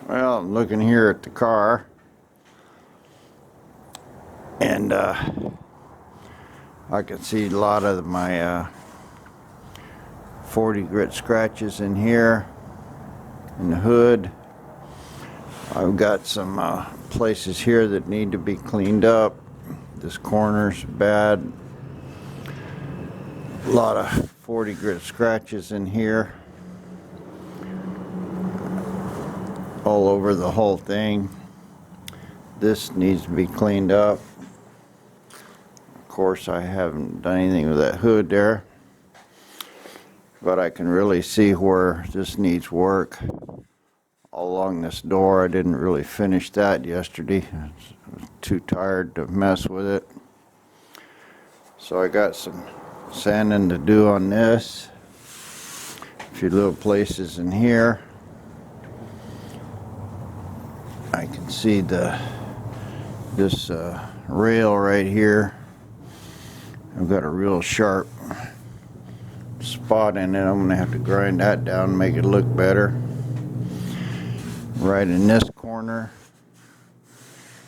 Well, I'm looking here at the car, and I can see a lot of my 40 grit scratches in here in the hood. I've got some places here that need to be cleaned up. This corner's bad. A lot of 40 grit scratches in here, all over the whole thing. This needs to be cleaned up. Of course, I haven't done anything with that hood there, but I can really see where this needs work. All along this door, I didn't really finish that yesterday. I was too tired to mess with it. So I got some sanding to do on this. A few little places in here. I can see this rail right here. I've got a real sharp spot in it. I'm gonna have to grind that down and make it look better. Right in this corner,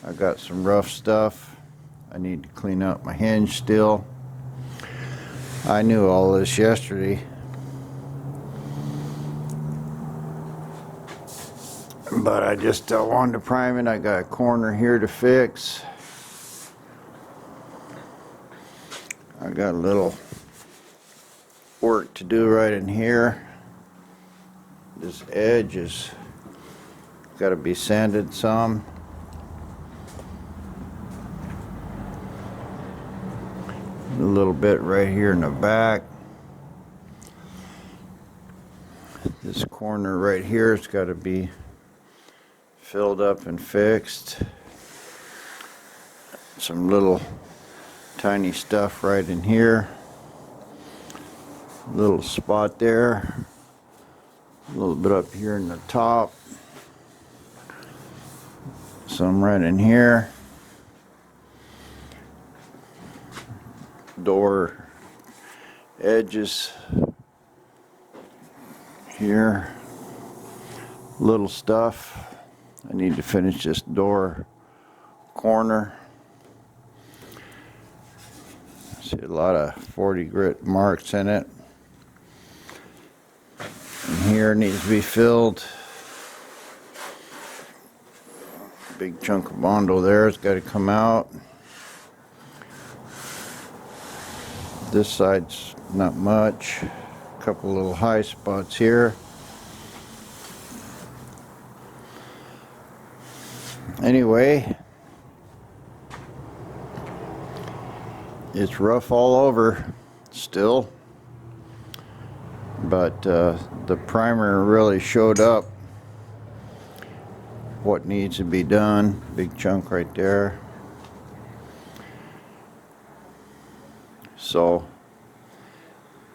I got some rough stuff. I need to clean up my hinge still. I knew all this yesterday, but I just wanted to prime it. I got a corner here to fix. I got a little work to do right in here. This edge is got to be sanded some. A little bit right here in the back. This corner right here has got to be filled up and fixed. Some little tiny stuff right in here. Little spot there. A little bit up here in the top. Some right in here. Door edges here. Little stuff. I need to finish this door corner. See a lot of 40 grit marks in it. And here needs to be filled. Big chunk of Bondo there has got to come out. This side's not much. A couple little high spots here. Anyway, it's rough all over still, but the primer really showed up what needs to be done. Big chunk right there. So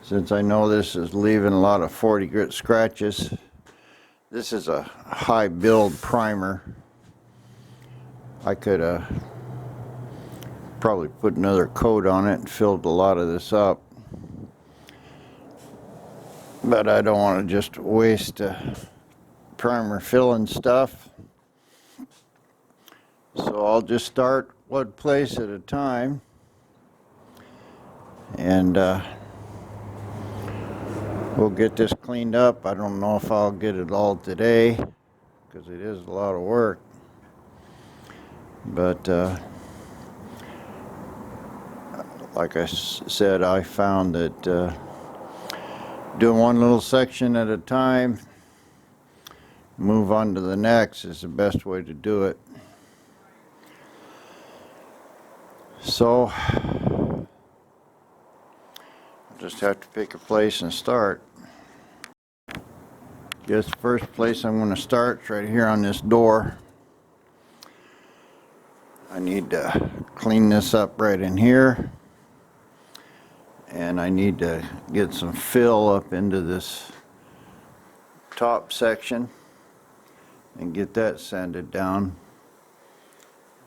since I know this is leaving a lot of 40 grit scratches, this is a high build primer. I could probably put another coat on it and filled a lot of this up, but I don't want to just waste primer filling stuff. So I'll just start one place at a time, and we'll get this cleaned up. I don't know if I'll get it all today because it is a lot of work, but like I said, I found that doing one little section at a time, move on to the next, is the best way to do it. So I'll just have to pick a place and start. Guess the first place I'm going to start is right here on this door. I need to clean this up right in here, and I need to get some fill up into this top section and get that sanded down.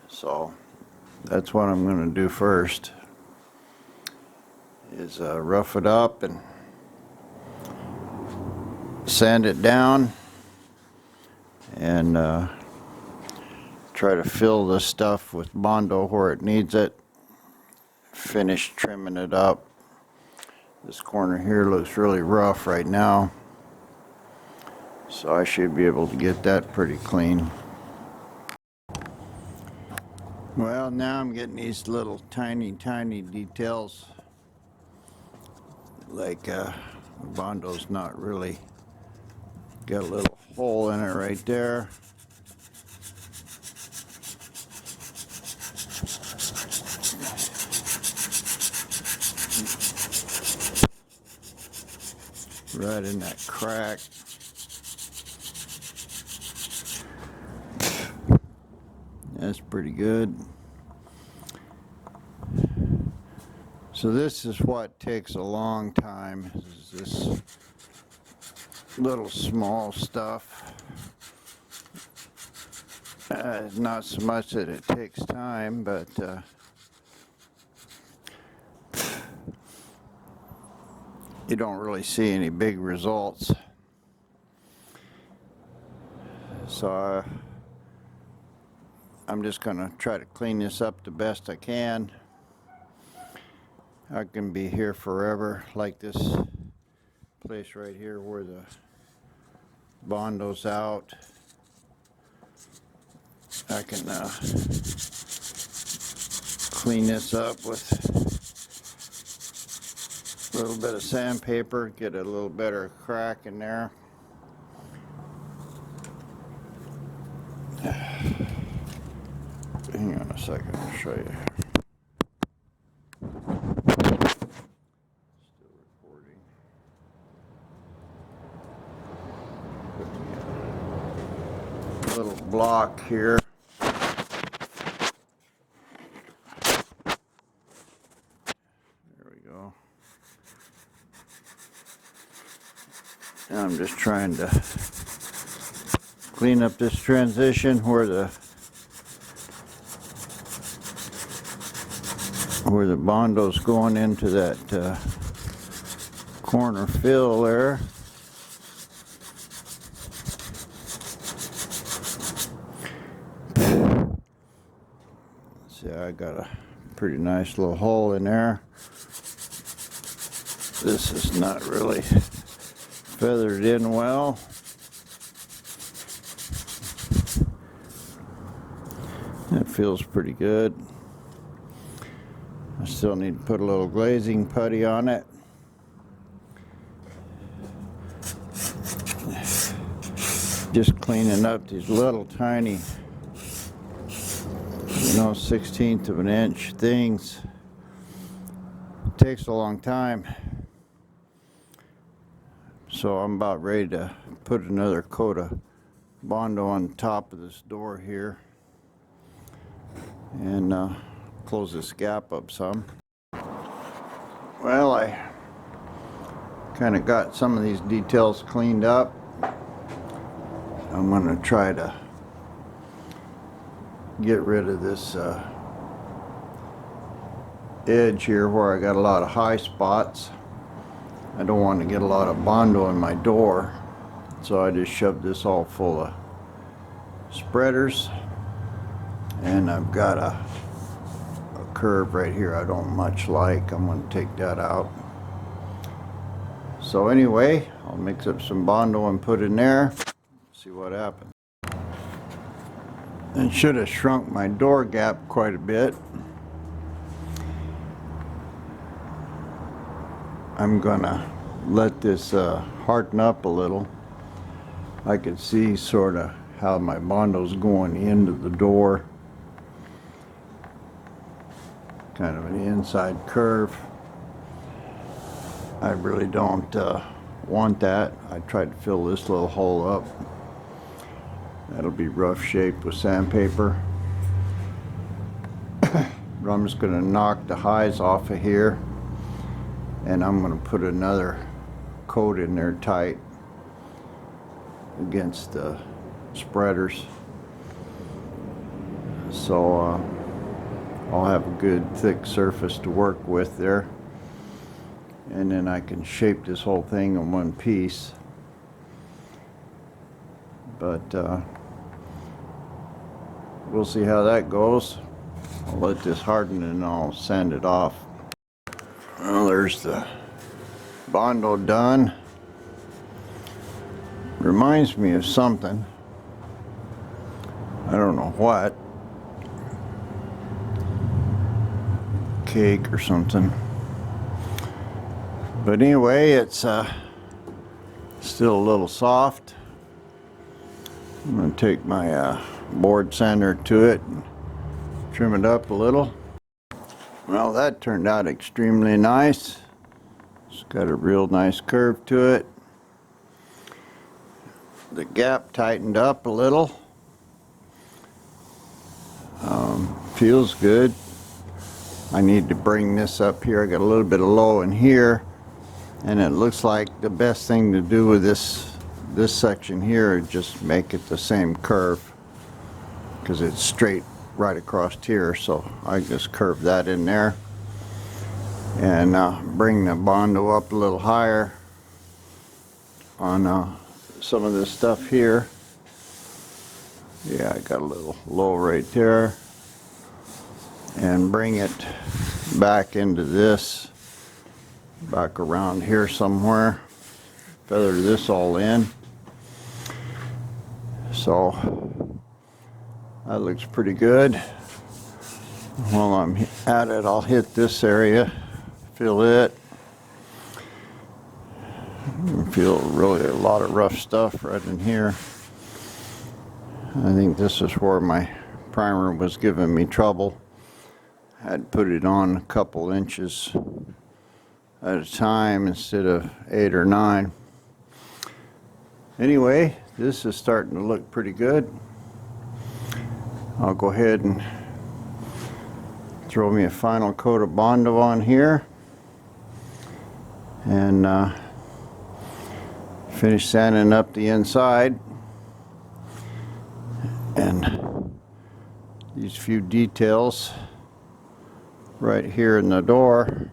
So that's what I'm going to do first, is rough it up and sand it down, and try to fill the stuff with Bondo where it needs it. Finish trimming it up. This corner here looks really rough right now, so I should be able to get that pretty clean. Well, now I'm getting these little tiny details, like Bondo's not really got a little hole in it right there. Right in that crack. That's pretty good. So this is what takes a long time, is this little small stuff. Not so much that it takes time, but you don't really see any big results. So I'm just going to try to clean this up the best I can. I can be here forever, like this place right here where the Bondo's out. I can clean this up with a little bit of sandpaper, get a little better crack in there. Hang on a second, I'll show you. Still recording. Put me a little block here. There we go. And I'm just trying to clean up this transition where the Bondo's going into that corner fill there. See, I got a pretty nice little hole in there. This is not really feathered in well. That feels pretty good. I still need to put a little glazing putty on it. Just cleaning up these little tiny, 1/16 of an inch things. It takes a long time. So I'm about ready to put another coat of Bondo on top of this door here and close this gap up some. Well, I kind of got some of these details cleaned up. I'm going to try to get rid of this edge here where I got a lot of high spots. I don't want to get a lot of Bondo in my door, so I just shoved this all full of spreaders, and I've got a curve right here I don't much like. I'm going to take that out. So anyway, I'll mix up some Bondo and put in there, see what happens. And should have shrunk my door gap quite a bit. I'm gonna let this harden up a little. I can see sort of how my Bondo's going into the door. Kind of an inside curve. I really don't want that. I tried to fill this little hole up. That'll be rough shaped with sandpaper. But I'm just going to knock the highs off of here, and I'm going to put another coat in there tight against the spreaders. So I'll have a good thick surface to work with there, and then I can shape this whole thing in one piece. But we'll see how that goes. I'll let this harden and I'll sand it off. Well, there's the Bondo done. Reminds me of something. I don't know what. Cake or something. But anyway, it's still a little soft. I'm going to take my board sander to it and trim it up a little. Well, that turned out extremely nice. It's got a real nice curve to it. The gap tightened up a little. Feels good. I need to bring this up here. I got a little bit of low in here, and it looks like the best thing to do with this section here is just make it the same curve, because it's straight right across here. So I just curve that in there and bring the Bondo up a little higher on some of this stuff here. Yeah, I got a little low right there, and bring it back into this, back around here somewhere. Feather this all in. So that looks pretty good. While I'm at it, I'll hit this area, fill it. You feel really a lot of rough stuff right in here. I think this is where my primer was giving me trouble. I had put it on a couple inches at a time instead of 8 or 9. Anyway, this is starting to look pretty good. I'll go ahead and throw me a final coat of Bondo on here and finish sanding up the inside. And these few details right here in the door,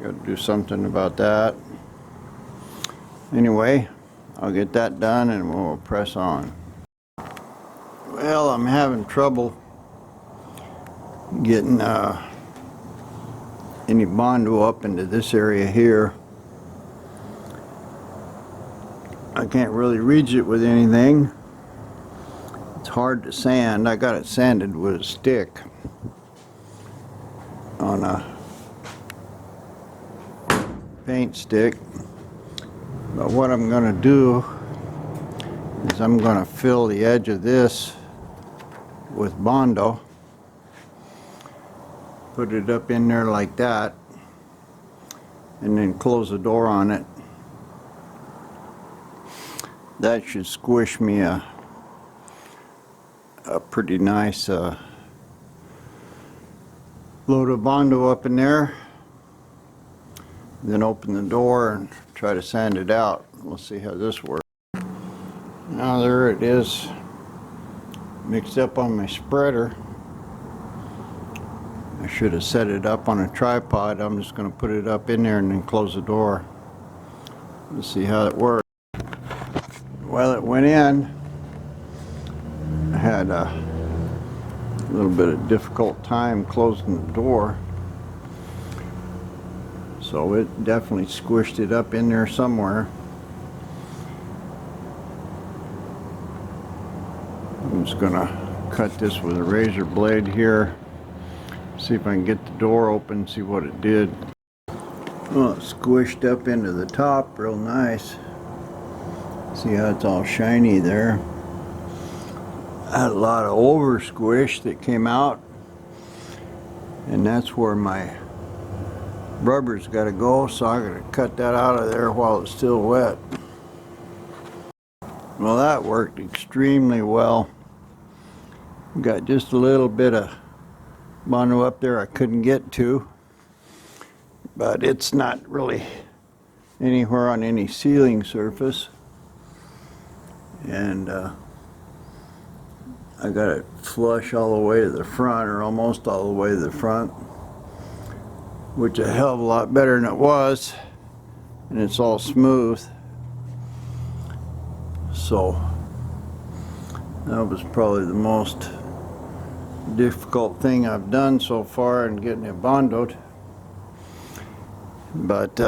got to do something about that. Anyway, I'll get that done and we'll press on. Well, I'm having trouble getting any Bondo up into this area here. I can't really reach it with anything. It's hard to sand. I got it sanded with a stick on a paint stick. But what I'm going to do is I'm going to fill the edge of this with Bondo. Put it up in there like that, and then close the door on it. That should squish me a pretty nice load of Bondo up in there. Then open the door and try to sand it out. We'll see how this works. Now there it is, mixed up on my spreader. I should have set it up on a tripod. I'm just going to put it up in there and then close the door. Let's see how it works. Well, it went in. I had a little bit of difficult time closing the door. So it definitely squished it up in there somewhere. I'm just going to cut this with a razor blade here. See if I can get the door open, see what it did. Well, it's squished up into the top real nice. See how it's all shiny there. I had a lot of over squish that came out, and that's where my rubber's got to go, so I got to cut that out of there while it's still wet. Well, that worked extremely well. Got just a little bit of Bondo up there I couldn't get to, but it's not really anywhere on any ceiling surface. And I got it flush all the way to the front, or almost all the way to the front, which is a hell of a lot better than it was, and it's all smooth. So That was probably the most difficult thing I've done so far in getting it bondoed. But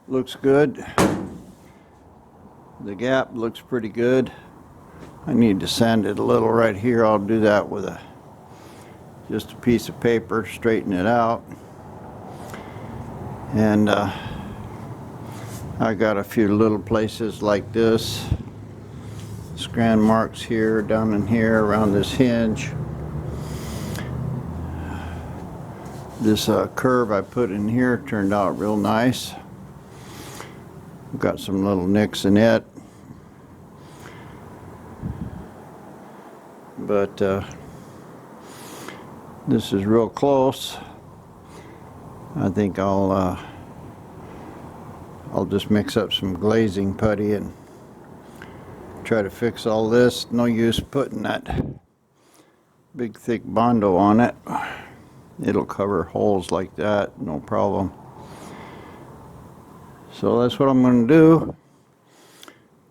looks good. The gap looks pretty good. I need to sand it a little right here. I'll do that with just a piece of paper, straighten it out. And I got a few little places like this. Strand marks here, down in here, around this hinge. This curve I put in here turned out real nice. Got some little nicks in it. But this is real close. I think I'll just mix up some glazing putty and try to fix all this. No use putting that big thick Bondo on it. It'll cover holes like that, no problem. So that's what I'm going to do.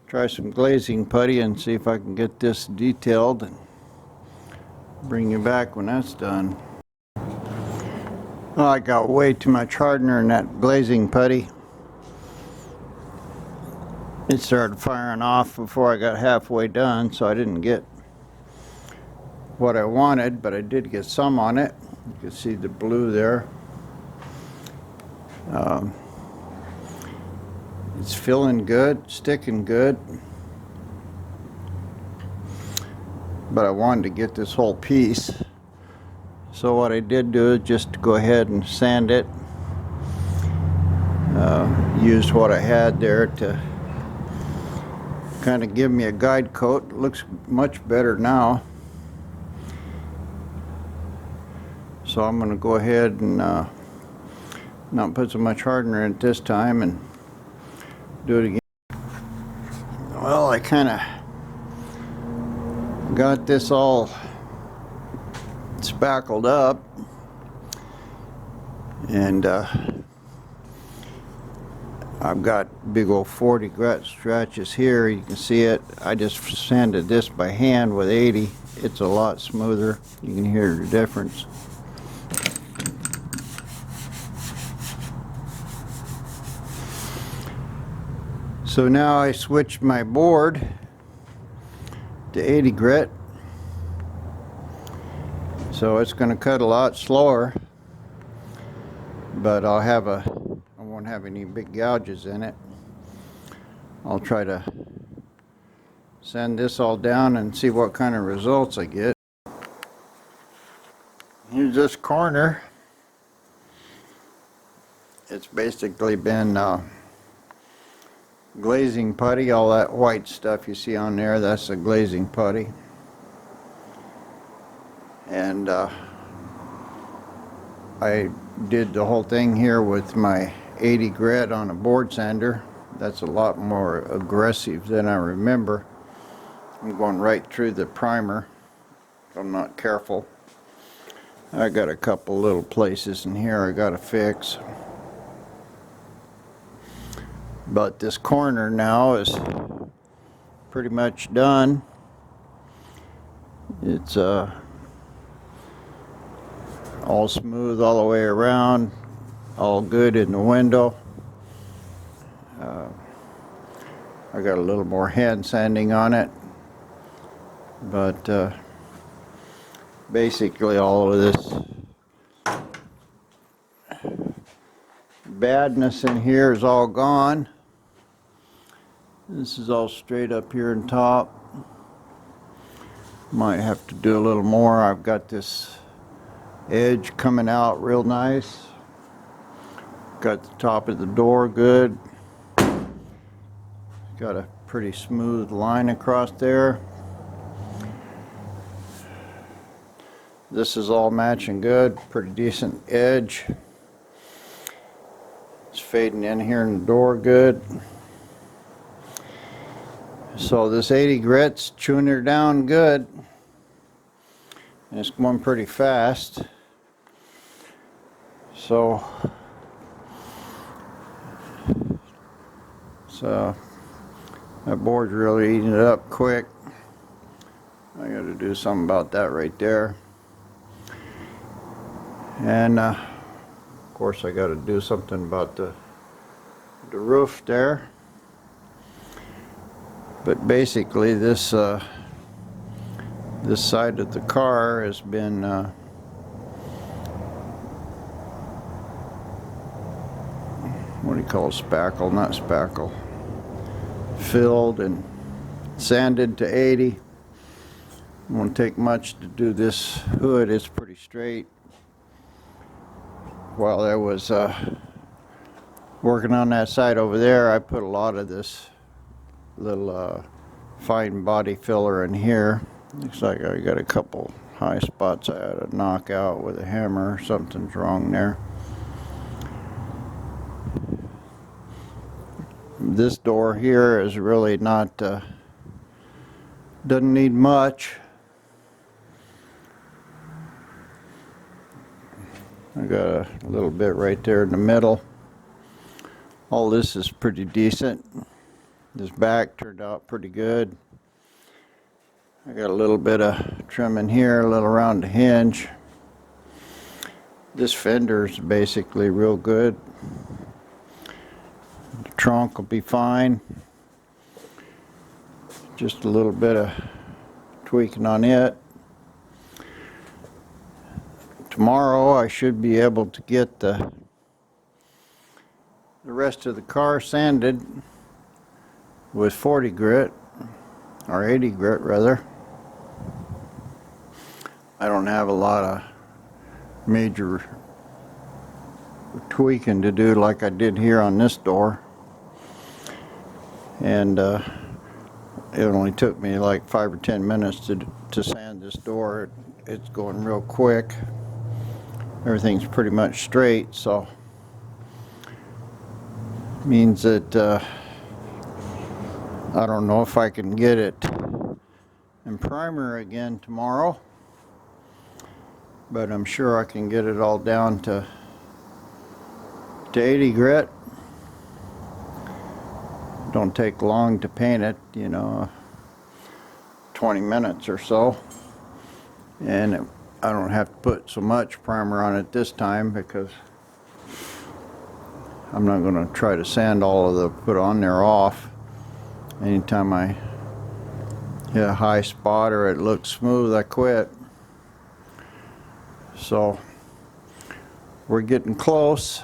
Try some glazing putty and see if I can get this detailed and bring you back when that's done. Well, I got way too much hardener in that glazing putty. It started firing off before I got halfway done, so I didn't get what I wanted, but I did get some on it. You can see the blue there. It's filling good, sticking good. But I wanted to get this whole piece. So what I did do is just go ahead and sand it. Used what I had there to kind of give me a guide coat. It looks much better now. So I'm going to go ahead and not put so much hardener in it this time and do it again. Well, I kind of got this all spackled up, and I've got big old 40 grit scratches here. You can see it. I just sanded this by hand with 80. It's a lot smoother. You can hear the difference. So now I switched my board to 80 grit. So it's going to cut a lot slower, but I won't have any big gouges in it. I'll try to sand this all down and see what kind of results I get. Here's this corner. It's basically been glazing putty. All that white stuff you see on there, that's the glazing putty. And I did the whole thing here with my 80 grit on a board sander. That's a lot more aggressive than I remember. I'm going right through the primer if I'm not careful. I got a couple little places in here I gotta fix. But this corner now is pretty much done. It's all smooth all the way around, all good in the window. I got a little more hand sanding on it, but basically all of this badness in here is all gone. This is all straight up here on top. Might have to do a little more. I've got this edge coming out real nice. Got the top of the door good. Got a pretty smooth line across there. This is all matching good. Pretty decent edge. It's fading in here in the door good. So this 80 grit's chewing her down good. And it's going pretty fast. So That board's really eating it up quick. I got to do something about that right there. And of course I got to do something about the roof there. But basically this this side of the car has been what do you call it? Spackle, not spackle. Filled and sanded to 80. It won't take much to do this hood. It's pretty straight. While I was working on that side over there, I put a lot of this little fine body filler in here. Looks like I got a couple high spots I had to knock out with a hammer. Something's wrong there. This door here is really not, doesn't need much. I got a little bit right there in the middle. All this is pretty decent. This back turned out pretty good. I got a little bit of trim in here, a little around the hinge. This fender's basically real good. The trunk will be fine. Just a little bit of tweaking on it. Tomorrow I should be able to get the rest of the car sanded with 40 grit, or 80 grit rather. I don't have a lot of major tweaking to do like I did here on this door. And it only took me like 5 or 10 minutes to sand this door. It's going real quick. Everything's pretty much straight, so means that I don't know if I can get it in primer again tomorrow, but I'm sure I can get it all down to 80 grit. Don't take long to paint it, you know, 20 minutes or so. And I don't have to put so much primer on it this time because I'm not going to try to sand all of the put on there off. Anytime I hit a high spot or it looks smooth, I quit. So we're getting close.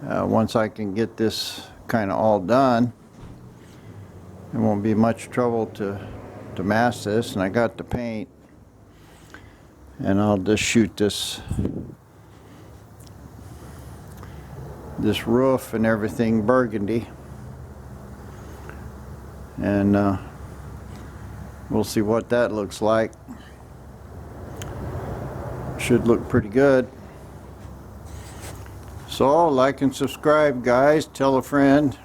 Once I can get this kind of all done, it won't be much trouble to mask this. And I got the paint, and I'll just shoot this roof and everything burgundy, and we'll see what that looks like. Should look pretty good. So like and subscribe, guys. Tell a friend.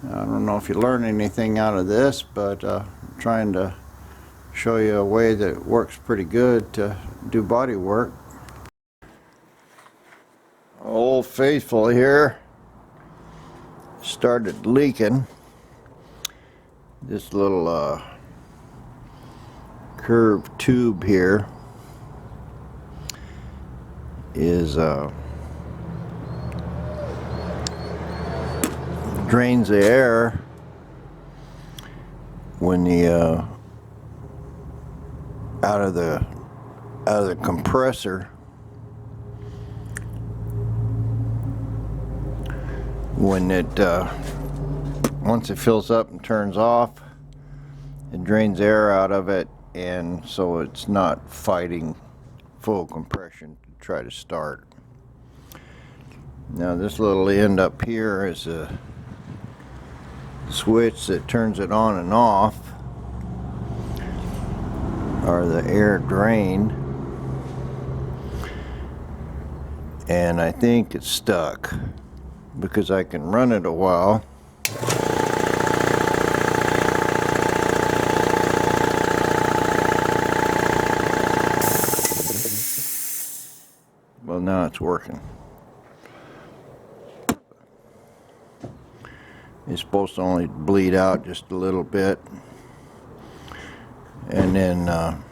I don't know if you learn anything out of this, but I'm trying to show you a way that works pretty good to do body work. Old Faithful here started leaking. This little curved tube here is drains the air when the out of the compressor. When it once it fills up and turns off, it drains air out of it, and so it's not fighting full compression to try to start. Now this little end up here is a switch that turns it on and off, or the air drain, and I think it's stuck because I can run it a while. Well, now it's working. It's supposed to only bleed out just a little bit, and then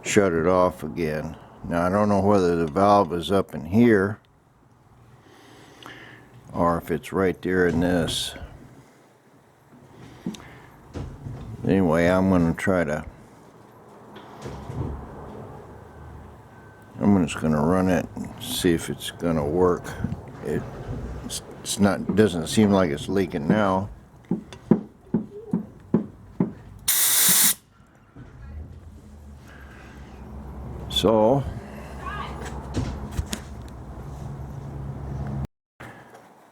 shut it off again. Now I don't know whether the valve is up in here or if it's right there in this. Anyway, I'm going to try to, I'm just going to run it and see if it's going to work. It's not, doesn't seem like it's leaking now. So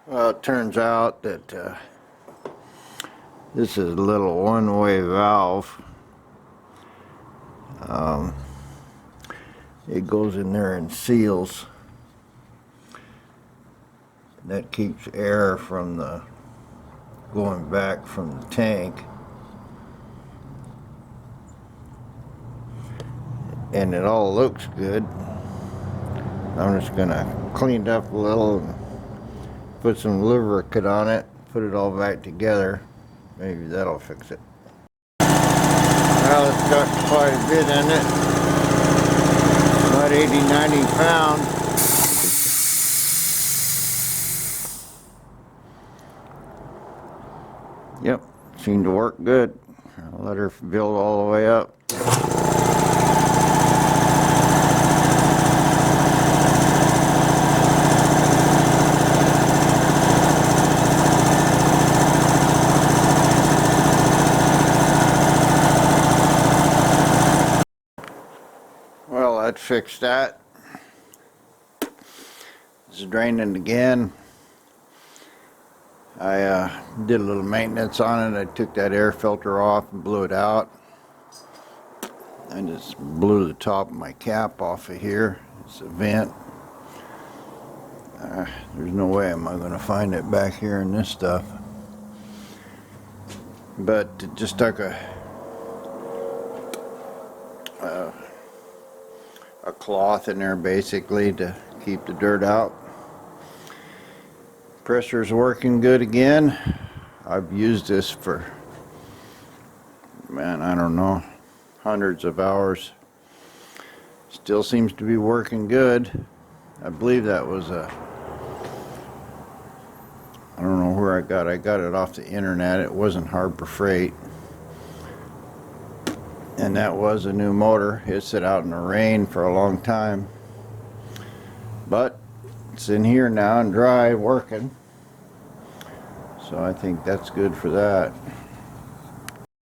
well, it turns out that this is a little one-way valve. It goes in there and seals. That keeps air from the going back from the tank. And it all looks good. I'm just gonna clean it up a little and put some lubricant on it, put it all back together. Maybe that'll fix it. Well, it's got quite a bit in it. About 80-90 pounds. Yep, seemed to work good. I'll let her build all the way up. Well, that fixed that. It's draining again. I did a little maintenance on it. I took that air filter off and blew it out. I just blew the top of my cap off of here. It's a vent. There's no way am I going to find it back here in this stuff. But it just stuck a cloth in there basically to keep the dirt out. Pressure's working good again. I've used this for, man, I don't know, hundreds of hours. Still seems to be working good. I believe that was I don't know where I got it off the internet. It wasn't Harbor Freight. And that was a new motor. It sat out in the rain for a long time. But it's in here now and dry, working. So I think that's good for that.